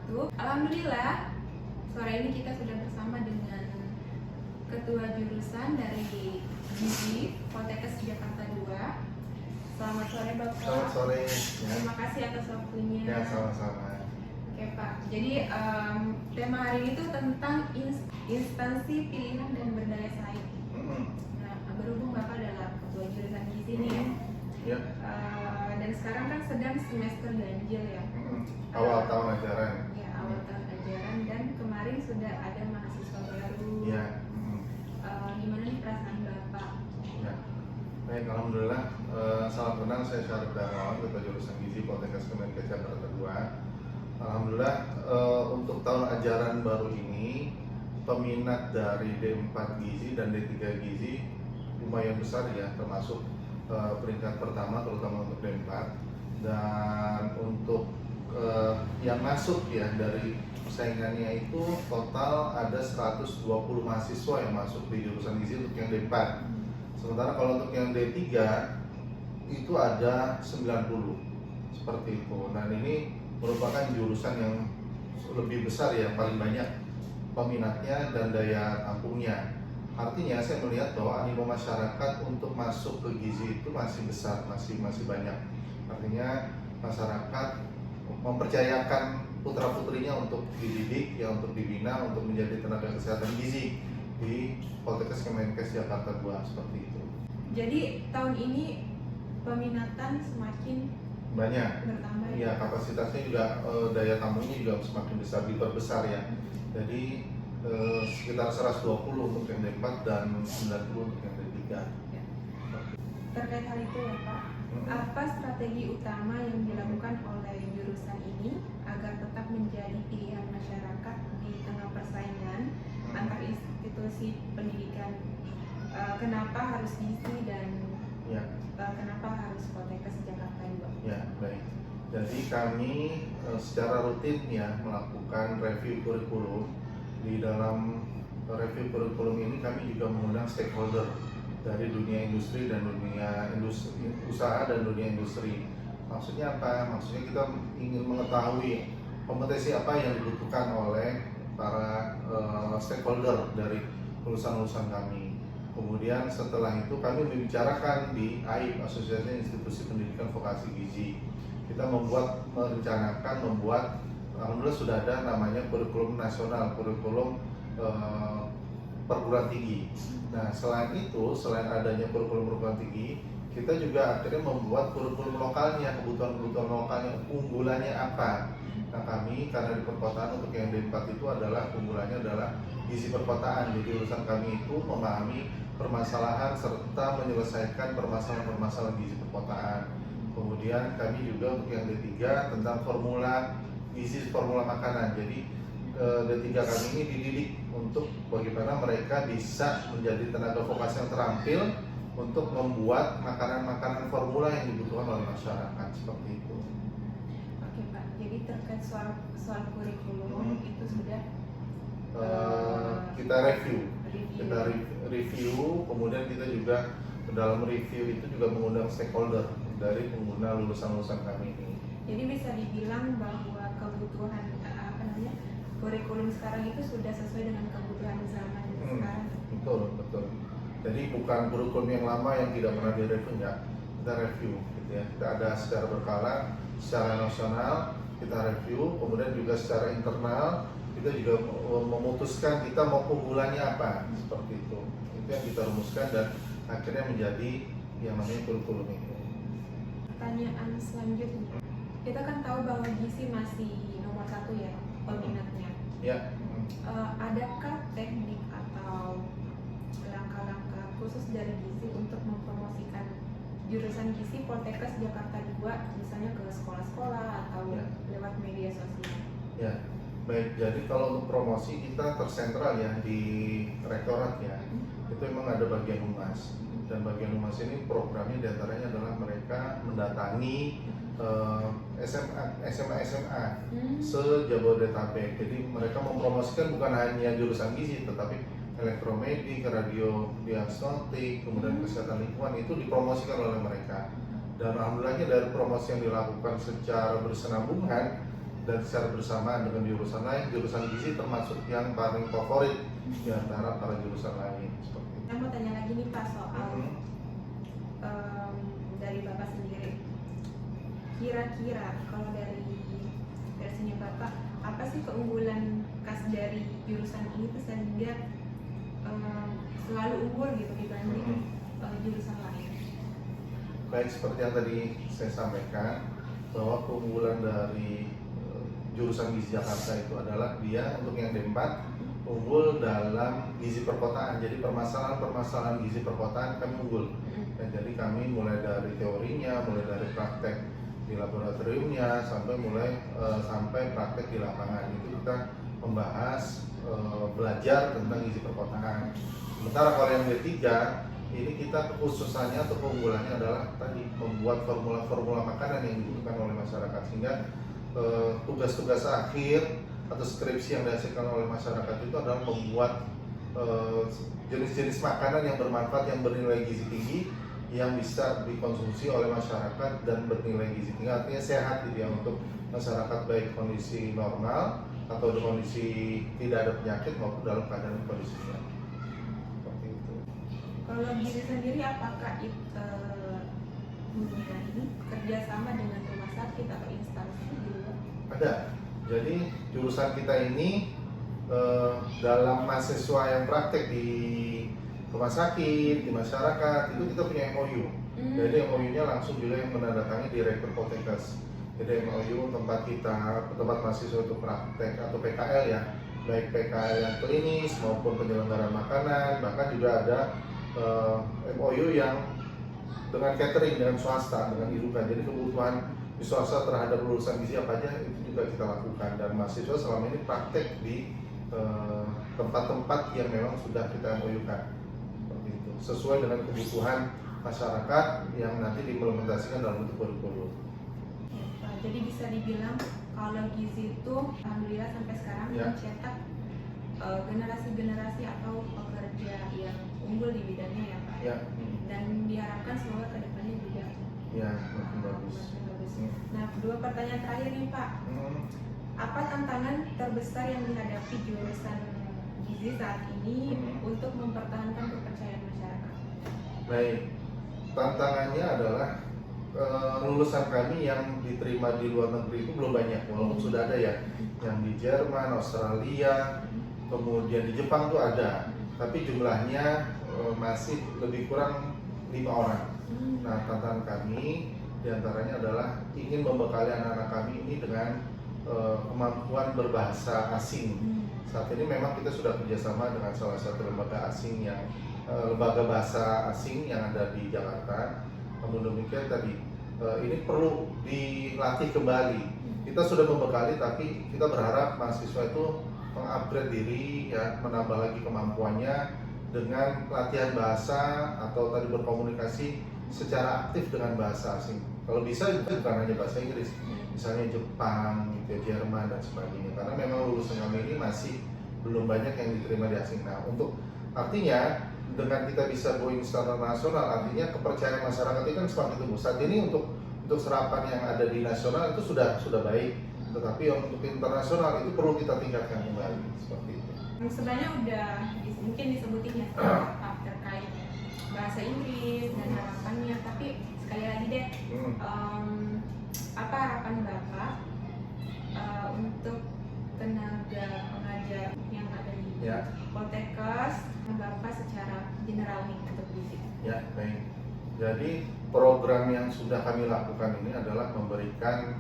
wabarakatuh. Alhamdulillah, sore ini kita sudah bersama dengan Ketua Jurusan dari Gizi Poltekkes Jakarta 2. Selamat sore Bapak. Selamat sore. Terima kasih atas waktunya. Ya, sama-sama. Oke Pak, jadi tema hari ini tuh tentang instansi pilihan dan berdaya saing. Nah, berhubung Bapak adalah Ketua Jurusan Gizi nih Ya. Dan sekarang kan sedang semester ganjil ya. Awal tahun ajaran. Ya, awal tahun ajaran, dan kemarin sudah ada mahasiswa baru. Ya. Gimana nih perasaan Bapak? Ya. Baik, alhamdulillah. Salam kenal, saya Syarif Darmawan, Ketua Jurusan Gizi Poltekkes Kemenkes Jakarta 2. Alhamdulillah, untuk tahun ajaran baru ini peminat dari D4 Gizi dan D3 Gizi lumayan besar ya, termasuk peringkat pertama terutama untuk D4, dan untuk yang masuk ya dari saingannya itu total ada 120 mahasiswa yang masuk di jurusan gizi untuk yang D4. Sementara kalau untuk yang D3 itu ada 90 seperti itu. Dan ini merupakan jurusan yang lebih besar ya, paling banyak peminatnya dan daya tampungnya. Artinya saya melihat bahwa animo masyarakat untuk masuk ke gizi itu masih besar, masih banyak. Artinya masyarakat mempercayakan putra-putrinya untuk dididik, ya untuk dibina, untuk menjadi tenaga kesehatan gizi di Poltekkes Kemenkes Jakarta 2 seperti itu. Jadi tahun ini peminatan semakin Banyak. bertambah. Ya, kapasitasnya juga daya tampungnya juga semakin besar, diperbesar ya. Jadi sekitar 120 untuk yang D4 dan 90 untuk yang D3. Ya. Terkait hal itu ya Pak, apa strategi utama yang dilakukan oleh jurusan ini agar tetap menjadi pilihan masyarakat di tengah persaingan antar institusi pendidikan? Kenapa harus gizi dan Ya. kenapa harus Poltekkes Jakarta 2? Ya, baik. Jadi kami secara rutin ya melakukan review kurikulum. Di dalam review kurikulum ini kami juga mengundang stakeholder dari dunia industri dan dunia usaha dan dunia industri. Maksudnya apa? Maksudnya kita ingin mengetahui kompetensi apa yang dibutuhkan oleh para stakeholder dari lulusan-lulusan kami. Kemudian setelah itu kami membicarakan di AIP, Asosiasi Institusi Pendidikan Vokasi Gizi. Kita merencanakan alhamdulillah sudah ada namanya kurikulum nasional, kurikulum perguruan tinggi. Nah, selain itu, selain adanya kurikulum perguruan tinggi, kita juga akhirnya membuat kurikulum lokalnya, kebutuhan lokalnya, unggulannya apa. Nah, kami karena di perkotaan untuk yang D4 itu adalah unggulannya adalah gizi perkotaan. Jadi urusan kami itu memahami permasalahan serta menyelesaikan permasalahan gizi perkotaan. Kemudian kami juga untuk yang D3 tentang formula gizi, formula makanan. Jadi D3 kami ini dididik untuk bagaimana mereka bisa menjadi tenaga vokasi yang terampil untuk membuat makanan-makanan formula yang dibutuhkan oleh masyarakat seperti itu. Oke Pak, jadi terkait soal kurikulum itu sudah kita review, kemudian kita juga dalam review itu juga mengundang stakeholder dari pengguna lulusan kami ini. Jadi bisa dibilang bahwa kebutuhan kurikulum sekarang itu sudah sesuai dengan kebutuhan zaman sekarang. Betul. Jadi bukan kurikulum yang lama yang tidak pernah direview, enggak. Kita review gitu ya. Kita ada secara berkala, secara nasional kita review, kemudian juga secara internal kita juga memutuskan kita mau unggulannya apa, seperti itu. Itu yang kita rumuskan dan akhirnya menjadi yang namanya kurikulum ini. Pertanyaan selanjutnya, kita kan tahu bahwa gizi masih nomor 1 ya peminatnya. Ya. Adakah teknik atau langkah-langkah khusus dari gizi untuk mempromosikan jurusan gizi Poltekkes Jakarta 2 misalnya ke sekolah-sekolah atau lewat media sosial? Ya. Baik, jadi kalau untuk promosi kita tersentral ya di rektorat ya. Itu memang ada bagian humas, dan bagian humas ini programnya diantaranya adalah mereka mendatangi SMA se-Jabodetabek. Jadi mereka mempromosikan bukan hanya jurusan gizi, tetapi elektromedik, radiodiagnostik, kemudian kesehatan lingkungan itu dipromosikan oleh mereka. Dan alhamdulillahnya dari promosi yang dilakukan secara bersenambungan dan secara bersamaan dengan jurusan lain, jurusan gizi termasuk yang paling favorit di antara para jurusan lain. Seperti itu. Saya mau tanya lagi nih Pak soal dari Bapak sendiri. Kira-kira kalau dari versinya Bapak, apa sih keunggulan khas dari jurusan ini tuh sehingga selalu unggul gitu dibanding jurusan lain? Baik, seperti yang tadi saya sampaikan bahwa keunggulan dari jurusan gizi Jakarta itu adalah dia untuk yang D4 unggul dalam gizi perkotaan. Jadi permasalahan gizi perkotaan kami unggul. Ya, jadi kami mulai dari teorinya, mulai dari praktek di laboratoriumnya sampai praktek di lapangan itu kita membahas belajar tentang gizi perkotaan. Sementara kalau yang D3 ini kita kekhususannya atau keunggulannya adalah tadi membuat formula-formula makanan yang dibutuhkan oleh masyarakat, sehingga tugas-tugas akhir atau skripsi yang dihasilkan oleh masyarakat itu adalah membuat jenis-jenis makanan yang bermanfaat, yang bernilai gizi tinggi, yang bisa dikonsumsi oleh masyarakat dan bernilai gizi tinggi, artinya sehat gitu ya untuk masyarakat, baik kondisi normal atau kondisi tidak ada penyakit maupun dalam keadaan kondisi sehat. Seperti itu. Kalau gizi sendiri apakah itu ini kerjasama dengan rumah sakit atau instansi gitu? Ada. Jadi jurusan kita ini dalam mahasiswa yang praktek di rumah sakit, di masyarakat itu kita punya MOU. Jadi MOU-nya langsung juga yang menandatangani Direktur Poltekkes. Jadi MOU tempat mahasiswa itu praktek atau PKL ya, baik PKL yang klinis maupun penyelenggaraan makanan, bahkan juga ada MOU yang dengan catering, dengan swasta, dengan irukan. Jadi kebutuhan di swasta terhadap lulusan gizi apa aja itu juga kita lakukan, dan mahasiswa selama ini praktek di tempat-tempat yang memang sudah kita MOU-kan seperti itu, sesuai dengan kebutuhan masyarakat yang nanti diimplementasikan dalam bentuk kurikulum. Jadi bisa dibilang kalau gizi itu alhamdulillah sampai sekarang mencetak generasi-generasi atau pekerja yang unggul di bidangnya ya Pak. Ya. Dan diharapkan semoga kedepannya juga makin bagus. Nah, dua pertanyaan terakhir nih Pak. Apa tantangan terbesar yang dihadapi jurusan gizi saat ini untuk mempertahankan kepercayaan masyarakat? Baik, tantangannya adalah lulusan kami yang diterima di luar negeri itu belum banyak, walaupun sudah ada ya, yang di Jerman, Australia, kemudian di Jepang tuh ada, tapi jumlahnya masih lebih kurang 5 orang. Nah, tantangan kami diantaranya adalah ingin membekali anak-anak kami ini dengan kemampuan berbahasa asing. Saat ini memang kita sudah kerjasama dengan salah satu lembaga asing lembaga bahasa asing yang ada di Jakarta. Namun demikian tadi ini perlu dilatih kembali. Kita sudah membekali, tapi kita berharap mahasiswa itu mengupgrade diri ya, menambah lagi kemampuannya dengan latihan bahasa atau tadi berkomunikasi secara aktif dengan bahasa asing. Kalau bisa juga bukan hanya bahasa Inggris, misalnya Jepang, gitu, Jerman dan sebagainya. Karena memang lulusan kami ini masih belum banyak yang diterima di asing. Nah, artinya dengan kita bisa going standar nasional, artinya kepercayaan masyarakat itu kan semakin tumbuh. Saat ini untuk serapan yang ada di nasional itu sudah baik, tetapi untuk internasional itu perlu kita tingkatkan kembali seperti itu. Sebenarnya udah mungkin disebutin ya terkait bahasa Inggris dan harapannya, tapi sekali lagi deh, apa harapan Bapak untuk tenaga pengajar yang ada di Poltekkes, Bapak secara general nih untuk gizi? Ya, baik. Jadi program yang sudah kami lakukan ini adalah memberikan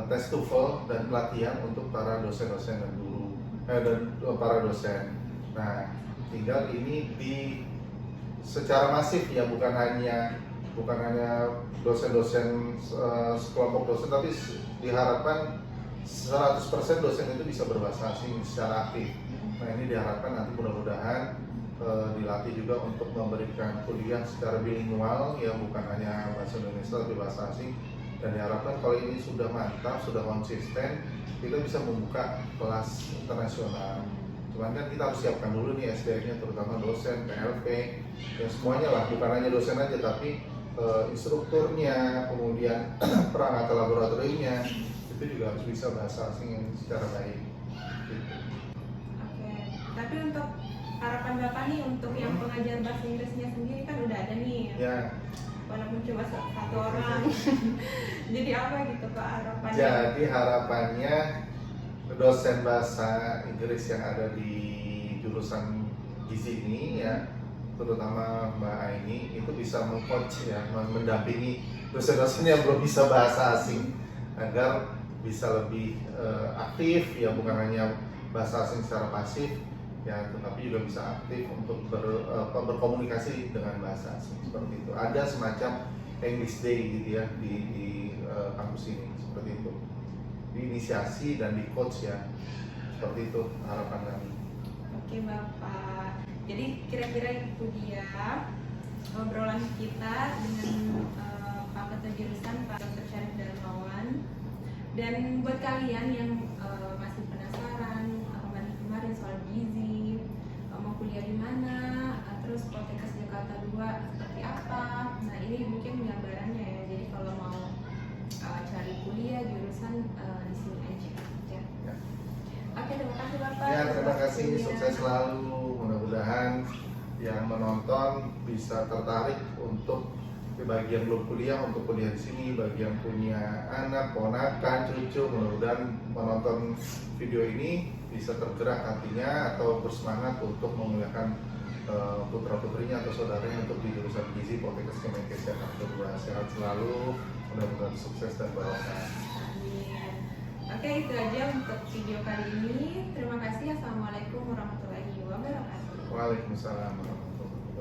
tes TOEFL dan pelatihan untuk para dosen-dosen dan guru dan para dosen. Nah, tinggal ini secara masif ya, bukan hanya dosen-dosen sekelompok dosen, tapi diharapkan 100% dosen itu bisa berbahasa asing secara aktif. Nah, ini diharapkan nanti mudah-mudahan dilatih juga untuk memberikan kuliah secara bilingual ya, bukan hanya bahasa Indonesia tapi bahasa asing, dan diharapkan kalau ini sudah mantap, sudah konsisten, kita bisa membuka kelas internasional. Cuman kan kita harus siapkan dulu nih SDM-nya, terutama dosen, PLP, ya semuanya lah, bukan hanya dosen aja tapi instrukturnya, kemudian perangkat laboratoriumnya, itu itu juga harus bisa bahasa asing yang secara baik. Gitu. Oke, tapi untuk harapan Bapak nih untuk yang pengajar bahasa Inggrisnya sendiri kan udah ada nih, Ya, walaupun cuma satu orang. Jadi apa gitu Pak harapannya? jadi harapannya dosen bahasa Inggris yang ada di jurusan gizi ini ya, terutama Mbak Aini itu bisa meng-coach ya, mendampingi dosen-dosen yang belum bisa bahasa asing agar bisa lebih aktif ya, bukan hanya bahasa asing secara pasif ya, tetapi juga bisa aktif untuk berkomunikasi dengan bahasa asing seperti itu. Ada semacam English Day gitu ya di kampus ini seperti itu, diinisiasi dan di coach ya, seperti itu harapan kami. Oke Bapak, jadi kira-kira itu dia obrolan kita dengan Pak Ketua Jurusan Pak Dr. Syarif Darmawan. Dan buat kalian yang masih penasaran kemarin soal gizi, mau kuliah di mana, terus Poltekkes Jakarta 2 seperti apa, nah ini mungkin gambarannya ya. Jadi kalau mau cari kuliah jurusan di sini aja ya. Ya. Oke, terima kasih Bapak. Ya, terima kasih, Waktunya. sukses selalu. Mudah-mudahan yang menonton bisa tertarik untuk bagi yang belum kuliah untuk kuliah di sini, bagi yang punya anak, ponakan, cucu, mudah-mudahan menonton video ini bisa tergerak hatinya atau bersemangat untuk memuliakan putra-putrinya atau saudaranya untuk di jurusan gizi Poltekkes Kemenkes Jakarta 2. Sehat selalu, mudah-mudahan sukses dan barokah. Amin. Oke, itu aja untuk video kali ini. Terima kasih. Assalamualaikum warahmatullahi wabarakatuh. Waalaikumsalam warahmatullahi wabarakatuh.